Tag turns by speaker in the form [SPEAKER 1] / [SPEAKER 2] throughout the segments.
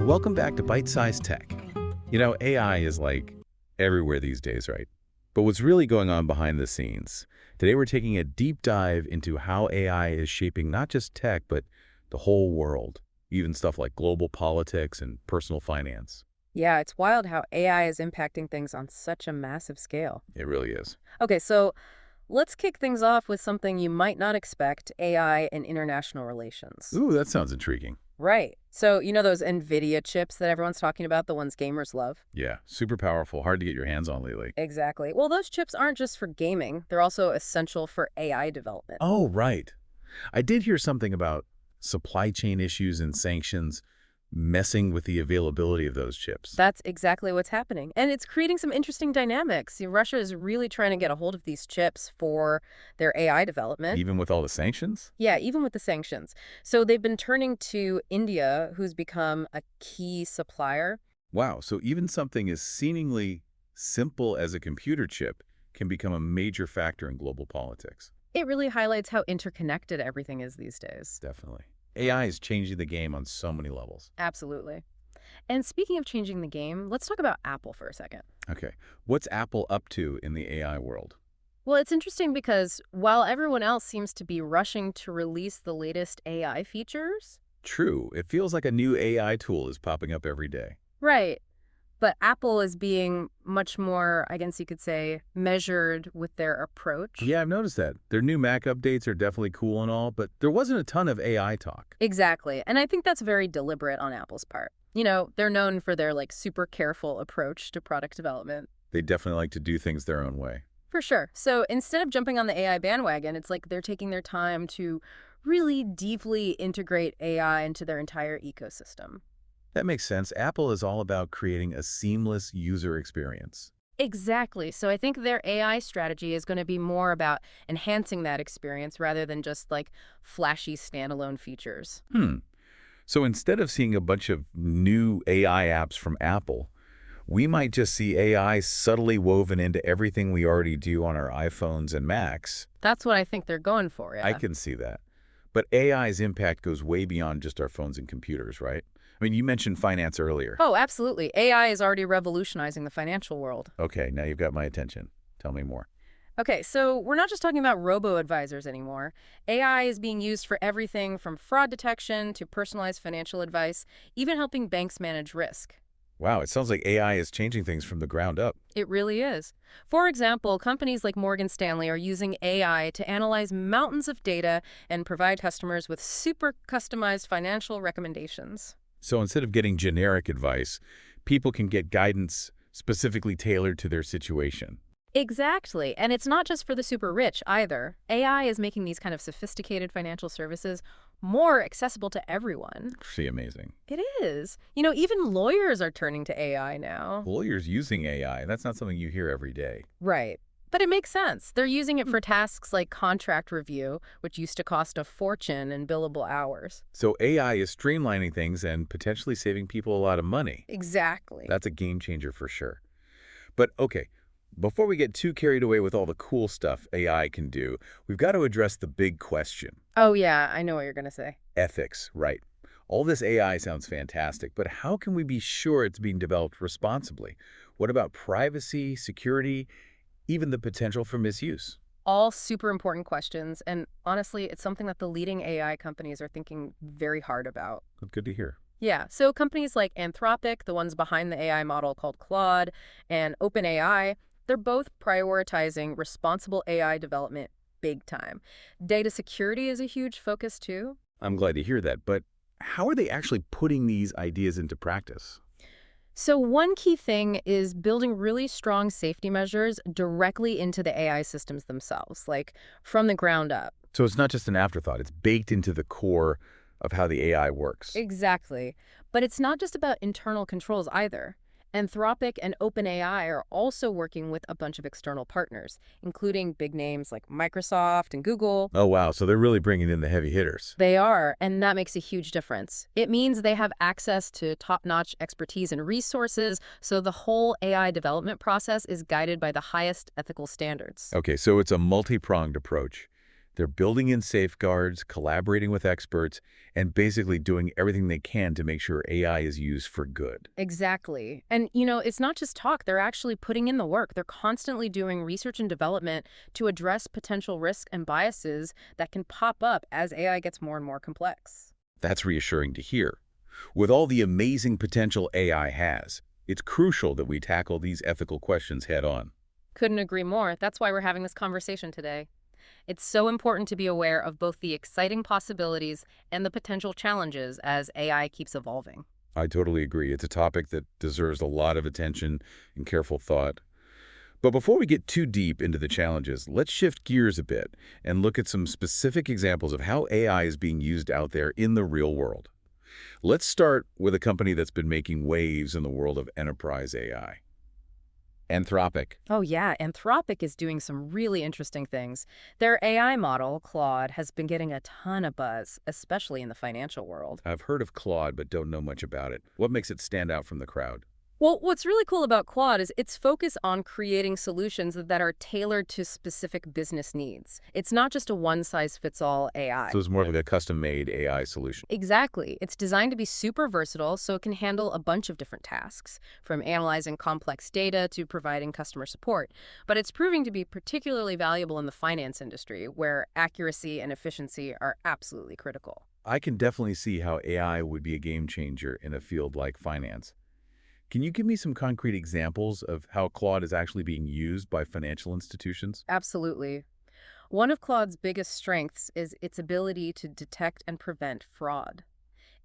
[SPEAKER 1] Welcome back to Byte-Sized Tech. You know, AI is like everywhere these days, right? But what's really going on behind the scenes? Today we're taking a deep dive into how AI is shaping not just tech, but the whole world, even stuff like global politics and personal finance.
[SPEAKER 2] Yeah, it's wild how AI is impacting things on such a massive scale.
[SPEAKER 1] It really is.
[SPEAKER 2] Okay, so let's kick things off with something you might not expect, AI and international relations.
[SPEAKER 1] Ooh, that sounds intriguing.
[SPEAKER 2] Right. So, you know those NVIDIA chips that everyone's talking about, the ones gamers love?
[SPEAKER 1] Yeah, super powerful, hard to get your hands on lately.
[SPEAKER 2] Exactly. Well, those chips aren't just for gaming. They're also essential for AI development.
[SPEAKER 1] Oh, right. I did hear something about supply chain issues and sanctions messing with the availability of those chips.
[SPEAKER 2] That's exactly what's happening. And it's creating some interesting dynamics. See, Russia is really trying to get a hold of these chips for their AI development.
[SPEAKER 1] Even with all the sanctions?
[SPEAKER 2] Yeah, even with the sanctions. So they've been turning to India, who's become a key supplier.
[SPEAKER 1] Wow, so even something as seemingly simple as a computer chip can become a major factor in global politics.
[SPEAKER 2] It really highlights how interconnected everything is these days.
[SPEAKER 1] Definitely. AI is changing the game on so many levels.
[SPEAKER 2] Absolutely. And speaking of changing the game, let's talk about Apple for a second.
[SPEAKER 1] Okay, what's Apple up to in the AI world?
[SPEAKER 2] Well, it's interesting because while everyone else seems to be rushing to release the latest AI features,
[SPEAKER 1] True, it feels like a new AI tool is popping up every day.
[SPEAKER 2] right, but Apple is being much more, I guess you could say, measured with their approach.
[SPEAKER 1] Yeah, I've noticed that. Their new Mac updates are definitely cool and all, but there wasn't a ton of AI talk.
[SPEAKER 2] Exactly. And I think that's very deliberate on Apple's part. You know, they're known for their super careful approach to product development.
[SPEAKER 1] They definitely like to do things their own way.
[SPEAKER 2] For sure. So instead of jumping on the AI bandwagon, it's like they're taking their time to really deeply integrate AI into their entire ecosystem.
[SPEAKER 1] That makes sense. Apple is all about creating a seamless user experience.
[SPEAKER 2] Exactly. So I think their AI strategy is going to be more about enhancing that experience rather than just flashy standalone features.
[SPEAKER 1] So instead of seeing a bunch of new AI apps from Apple, we might just see AI subtly woven into everything we already do on our iPhones and Macs.
[SPEAKER 2] That's what I think they're going for,
[SPEAKER 1] I
[SPEAKER 2] yeah.
[SPEAKER 1] can see that. But AI's impact goes way beyond just our phones and computers, right? I mean, you mentioned finance earlier.
[SPEAKER 2] Oh, absolutely. AI is already revolutionizing the financial world.
[SPEAKER 1] Okay, now you've got my attention. Tell me more.
[SPEAKER 2] Okay, so we're not just talking about robo-advisors anymore. AI is being used for everything from fraud detection to personalized financial advice, even helping banks manage risk.
[SPEAKER 1] Wow, it sounds like AI is changing things from the ground up.
[SPEAKER 2] It really is. For example, companies like Morgan Stanley are using AI to analyze mountains of data and provide customers with super customized financial recommendations.
[SPEAKER 1] So instead of getting generic advice, people can get guidance specifically tailored to their situation.
[SPEAKER 2] Exactly. And it's not just for the super rich either. AI is making these kind of sophisticated financial services more accessible to everyone.
[SPEAKER 1] Pretty amazing.
[SPEAKER 2] It is. You know, even lawyers are turning to AI now.
[SPEAKER 1] Lawyers using AI, that's not something you hear every day.
[SPEAKER 2] Right. But it makes sense. They're using it for tasks like contract review, which used to cost a fortune in billable hours.
[SPEAKER 1] So AI is streamlining things and potentially saving people a lot of money.
[SPEAKER 2] Exactly.
[SPEAKER 1] That's a game changer for sure. But okay, before we get too carried away with all the cool stuff AI can do, we've got to address the big question.
[SPEAKER 2] Oh, yeah, I know what you're going to say.
[SPEAKER 1] Ethics, right? All this AI sounds fantastic, but how can we be sure it's being developed responsibly? What about privacy, security, even the potential for misuse?
[SPEAKER 2] All super important questions. And honestly, it's something that the leading AI companies are thinking very hard about.
[SPEAKER 1] Good to hear.
[SPEAKER 2] Yeah, so companies like Anthropic, the ones behind the AI model called Claude, and OpenAI, they're both prioritizing responsible AI development big time. Data security is a huge focus too.
[SPEAKER 1] I'm glad to hear that, but how are they actually putting these ideas into practice?
[SPEAKER 2] So one key thing is building really strong safety measures directly into the AI systems themselves, like from the ground up.
[SPEAKER 1] So it's not just an afterthought, it's baked into the core of how the AI works.
[SPEAKER 2] Exactly. But it's not just about internal controls either. Anthropic and OpenAI are also working with a bunch of external partners, including big names like Microsoft and Google.
[SPEAKER 1] Oh, wow. So they're really bringing in the heavy hitters.
[SPEAKER 2] They are, and that makes a huge difference. It means they have access to top-notch expertise and resources, so the whole AI development process is guided by the highest ethical standards.
[SPEAKER 1] Okay, so it's a multi-pronged approach. They're building in safeguards, collaborating with experts, and basically doing everything they can to make sure AI is used for good.
[SPEAKER 2] Exactly. And, you know, it's not just talk. They're actually putting in the work. They're constantly doing research and development to address potential risks and biases that can pop up as AI gets more and more complex.
[SPEAKER 1] That's reassuring to hear. With all the amazing potential AI has, it's crucial that we tackle these ethical questions head on.
[SPEAKER 2] Couldn't agree more. That's why we're having this conversation today. It's so important to be aware of both the exciting possibilities and the potential challenges as AI keeps evolving.
[SPEAKER 1] I totally agree. It's a topic that deserves a lot of attention and careful thought. But before we get too deep into the challenges, let's shift gears a bit and look at some specific examples of how AI is being used out there in the real world. Let's start with a company that's been making waves in the world of enterprise AI. Anthropic.
[SPEAKER 2] Oh, yeah. Anthropic is doing some really interesting things. Their AI model, Claude, has been getting a ton of buzz, especially in the financial world.
[SPEAKER 1] I've heard of Claude, but don't know much about it. What makes it stand out from the crowd?
[SPEAKER 2] Well, what's really cool about Claude is its focus on creating solutions that are tailored to specific business needs. It's not just a one-size-fits-all AI.
[SPEAKER 1] So it's more like a custom-made AI solution.
[SPEAKER 2] Exactly. It's designed to be super versatile so it can handle a bunch of different tasks, from analyzing complex data to providing customer support. But it's proving to be particularly valuable in the finance industry, where accuracy and efficiency are absolutely critical.
[SPEAKER 1] I can definitely see how AI would be a game changer in a field like finance. Can you give me some concrete examples of how Claude is actually being used by financial institutions?
[SPEAKER 2] Absolutely. One of Claude's biggest strengths is its ability to detect and prevent fraud.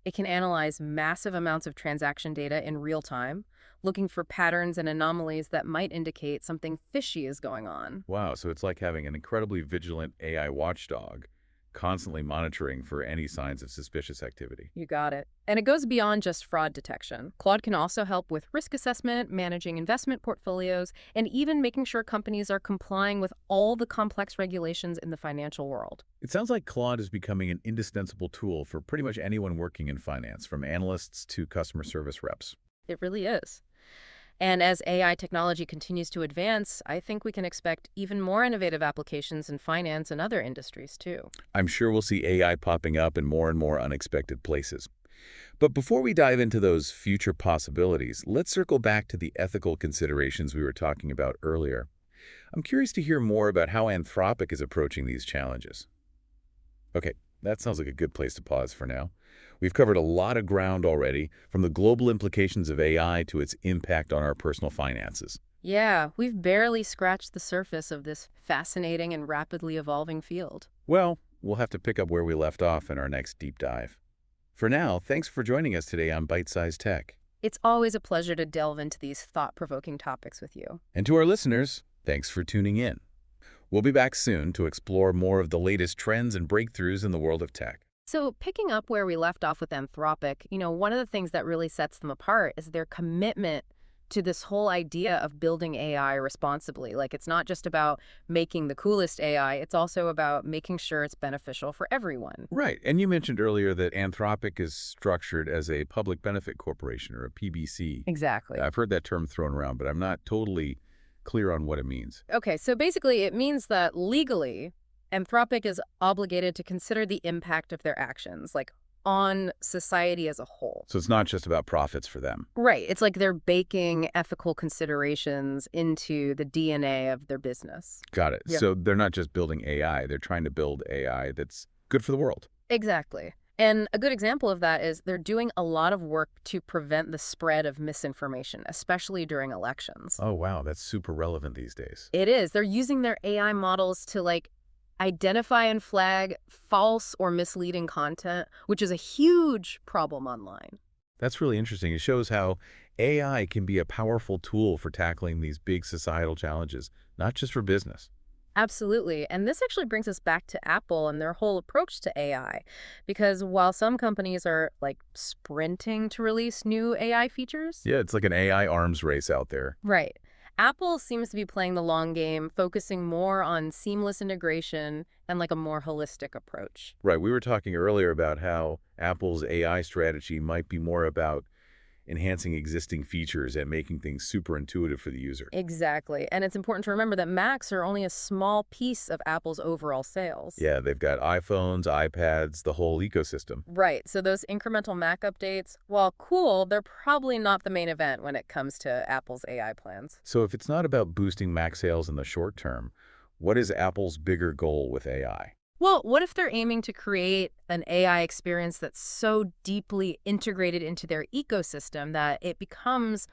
[SPEAKER 2] It can analyze massive amounts of transaction data in real time, looking for patterns and anomalies that might indicate something fishy is going on.
[SPEAKER 1] Wow, so it's like having an incredibly vigilant AI watchdog, constantly monitoring for any signs of suspicious activity.
[SPEAKER 2] You got it. And it goes beyond just fraud detection. Claude can also help with risk assessment, managing investment portfolios, and even making sure companies are complying with all the complex regulations in the financial world.
[SPEAKER 1] It sounds like Claude is becoming an indispensable tool for pretty much anyone working in finance, from analysts to customer service reps.
[SPEAKER 2] It really is. And as AI technology continues to advance, I think we can expect even more innovative applications in finance and other industries, too.
[SPEAKER 1] I'm sure we'll see AI popping up in more and more unexpected places. But before we dive into those future possibilities, let's circle back to the ethical considerations we were talking about earlier. I'm curious to hear more about how Anthropic is approaching these challenges. Okay, that sounds like a good place to pause for now. We've covered a lot of ground already, from the global implications of AI to its impact on our personal finances.
[SPEAKER 2] Yeah, we've barely scratched the surface of this fascinating and rapidly evolving field.
[SPEAKER 1] Well, we'll have to pick up where we left off in our next deep dive. For now, thanks for joining us today on Byte-Sized Tech.
[SPEAKER 2] It's always a pleasure to delve into these thought-provoking topics with you.
[SPEAKER 1] And to our listeners, thanks for tuning in. We'll be back soon to explore more of the latest trends and breakthroughs in the world of tech.
[SPEAKER 2] So picking up where we left off with Anthropic, one of the things that really sets them apart is their commitment to this whole idea of building AI responsibly. Like, it's not just about making the coolest AI, it's also about making sure it's beneficial for everyone.
[SPEAKER 1] Right. And you mentioned earlier that Anthropic is structured as a public benefit corporation, or a PBC.
[SPEAKER 2] Exactly.
[SPEAKER 1] I've heard that term thrown around, but I'm not totally clear on what it means.
[SPEAKER 2] Okay, so basically it means that legally, Anthropic is obligated to consider the impact of their actions, like on society as a whole.
[SPEAKER 1] So it's not just about profits for them.
[SPEAKER 2] Right. It's like they're baking ethical considerations into the DNA of their business.
[SPEAKER 1] Got it.
[SPEAKER 2] Yeah.
[SPEAKER 1] So they're not just building AI, they're trying to build AI that's good for the world.
[SPEAKER 2] Exactly. And a good example of that is they're doing a lot of work to prevent the spread of misinformation, especially during elections.
[SPEAKER 1] Oh, wow. That's super relevant these days.
[SPEAKER 2] It is. They're using their AI models to, identify and flag false or misleading content, which is a huge problem online.
[SPEAKER 1] That's really interesting. It shows how AI can be a powerful tool for tackling these big societal challenges, not just for business.
[SPEAKER 2] Absolutely. And this actually brings us back to Apple and their whole approach to AI. Because while some companies are sprinting to release new AI features.
[SPEAKER 1] Yeah, it's like an AI arms race out there.
[SPEAKER 2] Right. Apple seems to be playing the long game, focusing more on seamless integration and a more holistic approach.
[SPEAKER 1] Right. We were talking earlier about how Apple's AI strategy might be more about enhancing existing features and making things super intuitive for the user.
[SPEAKER 2] Exactly. And it's important to remember that Macs are only a small piece of Apple's overall sales.
[SPEAKER 1] Yeah, they've got iPhones, iPads, the whole ecosystem.
[SPEAKER 2] Right. So those incremental Mac updates, while cool, they're probably not the main event when it comes to Apple's AI plans.
[SPEAKER 1] So if it's not about boosting Mac sales in the short term, what is Apple's bigger goal with AI?
[SPEAKER 2] Well, what if they're aiming to create an AI experience that's so deeply integrated into their ecosystem that it becomes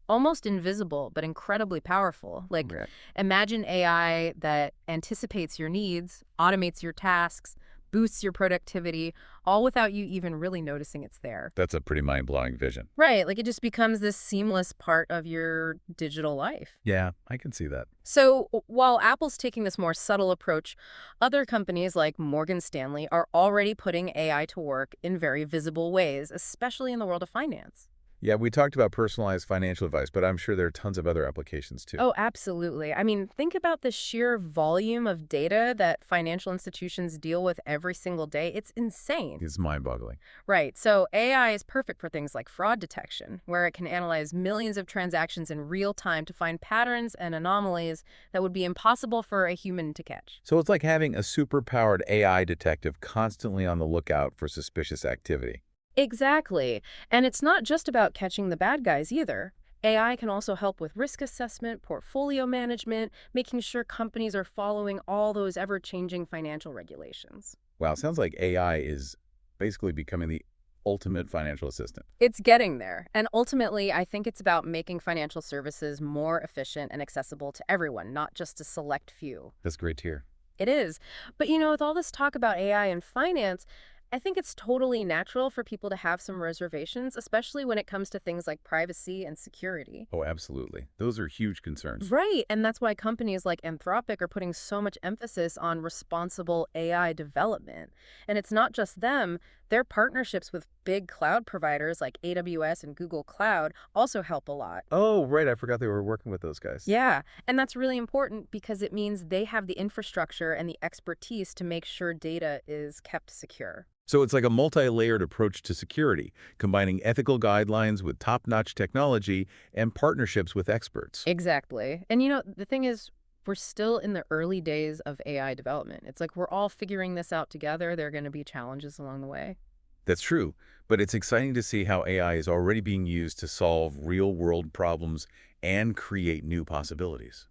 [SPEAKER 2] almost invisible but incredibly powerful? Like,
[SPEAKER 1] Right.
[SPEAKER 2] imagine AI that anticipates your needs, automates your tasks, boosts your productivity, all without you even really noticing it's there.
[SPEAKER 1] That's a pretty mind-blowing vision.
[SPEAKER 2] Right, like it just becomes this seamless part of your digital life.
[SPEAKER 1] Yeah, I can see that.
[SPEAKER 2] So while Apple's taking this more subtle approach, other companies like Morgan Stanley are already putting AI to work in very visible ways, especially in the world of finance.
[SPEAKER 1] Yeah, we talked about personalized financial advice, but I'm sure there are tons of other applications too.
[SPEAKER 2] Oh, absolutely. I mean, think about the sheer volume of data that financial institutions deal with every single day. It's insane.
[SPEAKER 1] It's mind-boggling.
[SPEAKER 2] Right. So AI is perfect for things like fraud detection, where it can analyze millions of transactions in real time to find patterns and anomalies that would be impossible for a human to catch.
[SPEAKER 1] So it's like having a super-powered AI detective constantly on the lookout for suspicious activity.
[SPEAKER 2] Exactly. And it's not just about catching the bad guys either. AI can also help with risk assessment, portfolio management, making sure companies are following all those ever-changing financial regulations.
[SPEAKER 1] Wow, sounds like AI is basically becoming the ultimate financial assistant.
[SPEAKER 2] It's getting there. And ultimately, I think it's about making financial services more efficient and accessible to everyone, not just a select few.
[SPEAKER 1] That's great to hear.
[SPEAKER 2] It is. But with all this talk about AI and finance, I think it's totally natural for people to have some reservations, especially when it comes to things like privacy and security.
[SPEAKER 1] Oh, absolutely. Those are huge concerns.
[SPEAKER 2] Right, and that's why companies like Anthropic are putting so much emphasis on responsible AI development. And it's not just them. Their partnerships with big cloud providers like AWS and Google Cloud also help a lot.
[SPEAKER 1] Oh, right. I forgot they were working with those guys.
[SPEAKER 2] Yeah, and that's really important because it means they have the infrastructure and the expertise to make sure data is kept secure.
[SPEAKER 1] So it's like a multi-layered approach to security, combining ethical guidelines with top-notch technology and partnerships with experts.
[SPEAKER 2] Exactly. And the thing is, we're still in the early days of AI development. It's like we're all figuring this out together. There are going to be challenges along the way.
[SPEAKER 1] That's true, but it's exciting to see how AI is already being used to solve real-world problems and create new possibilities.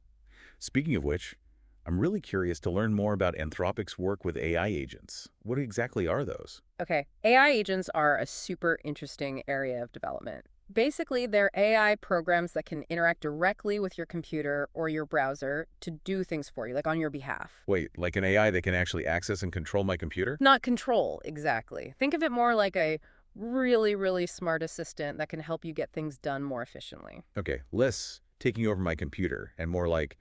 [SPEAKER 1] Speaking of which, I'm really curious to learn more about Anthropic's work with AI agents. What exactly are those?
[SPEAKER 2] Okay, AI agents are a super interesting area of development. Basically, they're AI programs that can interact directly with your computer or your browser to do things for you, like on your behalf.
[SPEAKER 1] Wait, like an AI that can actually access and control my computer?
[SPEAKER 2] Not control, exactly. Think of it more like a really, really smart assistant that can help you get things done more efficiently.
[SPEAKER 1] Okay, less taking over my computer and more like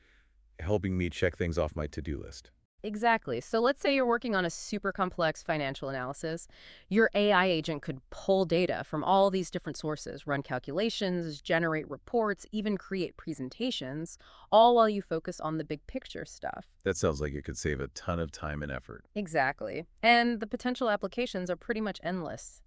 [SPEAKER 1] helping me check things off my to-do list.
[SPEAKER 2] Exactly. So let's say you're working on a super complex financial analysis. Your AI agent could pull data from all these different sources, run calculations, generate reports, even create presentations, all while you focus on the big picture stuff.
[SPEAKER 1] That sounds like it could save a ton of time and effort.
[SPEAKER 2] Exactly. And the potential applications are pretty much endless.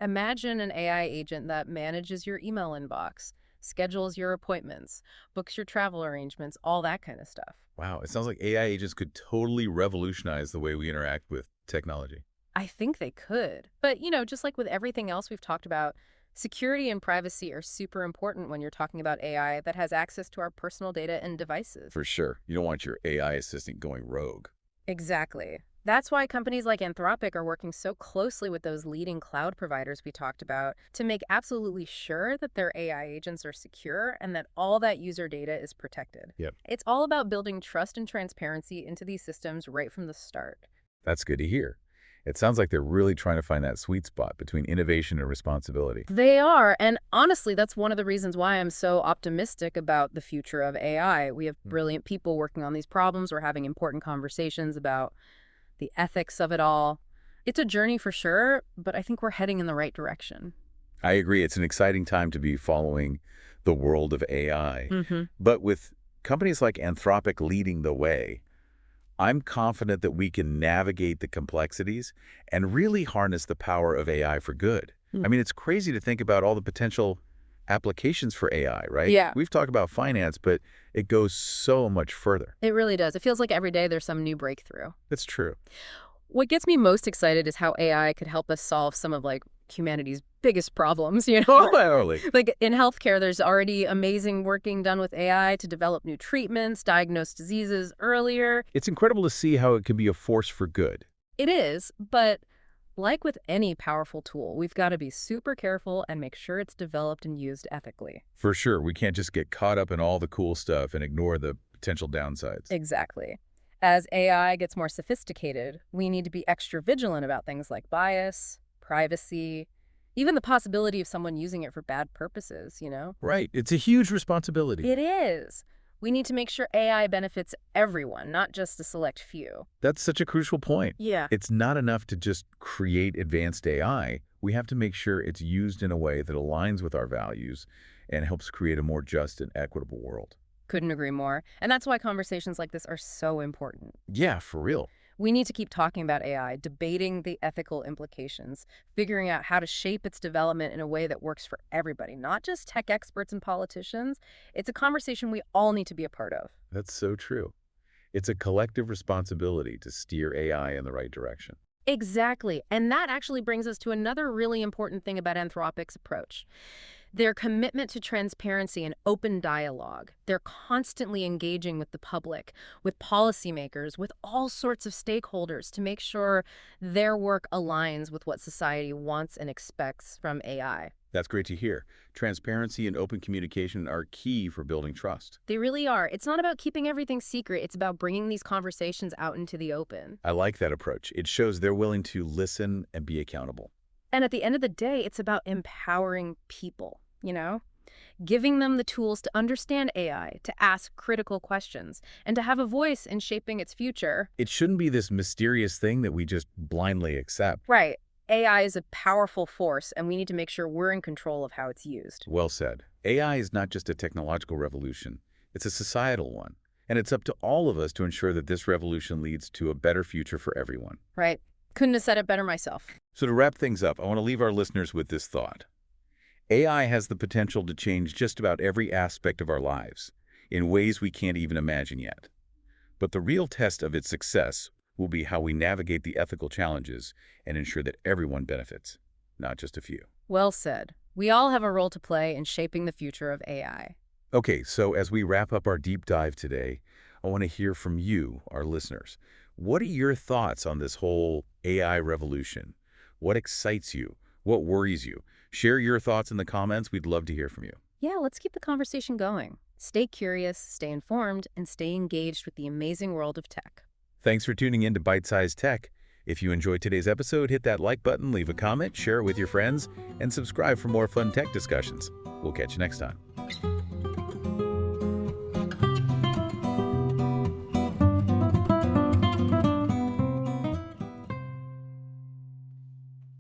[SPEAKER 2] Imagine an AI agent that manages your email inbox, schedules your appointments, books your travel arrangements, all that kind of stuff.
[SPEAKER 1] Wow, it sounds like AI agents could totally revolutionize the way we interact with technology.
[SPEAKER 2] I think they could. But, just like with everything else we've talked about, security and privacy are super important when you're talking about AI that has access to our personal data and devices.
[SPEAKER 1] For sure. You don't want your AI assistant going rogue.
[SPEAKER 2] Exactly. That's why companies like Anthropic are working so closely with those leading cloud providers we talked about to make absolutely sure that their AI agents are secure and that all that user data is protected.
[SPEAKER 1] Yep.
[SPEAKER 2] It's all about building trust and transparency into these systems right from the start.
[SPEAKER 1] That's good to hear. It sounds like they're really trying to find that sweet spot between innovation and responsibility.
[SPEAKER 2] They are, and honestly, that's one of the reasons why I'm so optimistic about the future of AI. We have brilliant people working on these problems. We're having important conversations about the ethics of it all. It's a journey for sure, but I think we're heading in the right direction.
[SPEAKER 1] I agree. It's an exciting time to be following the world of AI. But with companies like Anthropic leading the way, I'm confident that we can navigate the complexities and really harness the power of AI for good. I mean, it's crazy to think about all the potential applications for AI, right?
[SPEAKER 2] Yeah.
[SPEAKER 1] We've talked about finance, but it goes so much further.
[SPEAKER 2] It really does. It feels like every day there's some new breakthrough.
[SPEAKER 1] That's true.
[SPEAKER 2] What gets me most excited is how AI could help us solve some of humanity's biggest problems, you know?
[SPEAKER 1] Totally.
[SPEAKER 2] Like in healthcare, there's already amazing work being done with AI to develop new treatments, diagnose diseases earlier.
[SPEAKER 1] It's incredible to see how it can be a force for good.
[SPEAKER 2] It is, but like with any powerful tool, we've got to be super careful and make sure it's developed and used ethically.
[SPEAKER 1] For sure, we can't just get caught up in all the cool stuff and ignore the potential downsides.
[SPEAKER 2] Exactly. As AI gets more sophisticated, we need to be extra vigilant about things like bias, privacy, even the possibility of someone using it for bad purposes, you know?
[SPEAKER 1] Right. It's a huge responsibility.
[SPEAKER 2] It is. We need to make sure AI benefits everyone, not just a select few.
[SPEAKER 1] That's such a crucial point.
[SPEAKER 2] Yeah.
[SPEAKER 1] It's not enough to just create advanced AI. We have to make sure it's used in a way that aligns with our values and helps create a more just and equitable world.
[SPEAKER 2] Couldn't agree more. And that's why conversations like this are so important.
[SPEAKER 1] Yeah, for real.
[SPEAKER 2] We need to keep talking about AI, debating the ethical implications, figuring out how to shape its development in a way that works for everybody, not just tech experts and politicians. It's a conversation we all need to be a part of.
[SPEAKER 1] That's so true. It's a collective responsibility to steer AI in the right direction.
[SPEAKER 2] Exactly. And that actually brings us to another really important thing about Anthropic's approach. Their commitment to transparency and open dialogue. They're constantly engaging with the public, with policymakers, with all sorts of stakeholders to make sure their work aligns with what society wants and expects from AI.
[SPEAKER 1] That's great to hear. Transparency and open communication are key for building trust.
[SPEAKER 2] They really are. It's not about keeping everything secret. It's about bringing these conversations out into the open.
[SPEAKER 1] I like that approach. It shows they're willing to listen and be accountable.
[SPEAKER 2] And at the end of the day, it's about empowering people, you know? Giving them the tools to understand AI, to ask critical questions, and to have a voice in shaping its future.
[SPEAKER 1] It shouldn't be this mysterious thing that we just blindly accept.
[SPEAKER 2] Right. AI is a powerful force, and we need to make sure we're in control of how it's used.
[SPEAKER 1] Well said. AI is not just a technological revolution. It's a societal one. And it's up to all of us to ensure that this revolution leads to a better future for everyone.
[SPEAKER 2] Right. Couldn't have said it better myself.
[SPEAKER 1] So to wrap things up, I want to leave our listeners with this thought. AI has the potential to change just about every aspect of our lives in ways we can't even imagine yet. But the real test of its success will be how we navigate the ethical challenges and ensure that everyone benefits, not just a few.
[SPEAKER 2] Well said. We all have a role to play in shaping the future of AI.
[SPEAKER 1] Okay, so as we wrap up our deep dive today, I want to hear from you, our listeners. What are your thoughts on this whole AI revolution? What excites you? What worries you? Share your thoughts in the comments. We'd love to hear from you.
[SPEAKER 2] Yeah, let's keep the conversation going. Stay curious, stay informed, and stay engaged with the amazing world of tech.
[SPEAKER 1] Thanks for tuning in to Byte-Sized Tech. If you enjoyed today's episode, hit that like button, leave a comment, share it with your friends, and subscribe for more fun tech discussions. We'll catch you next time.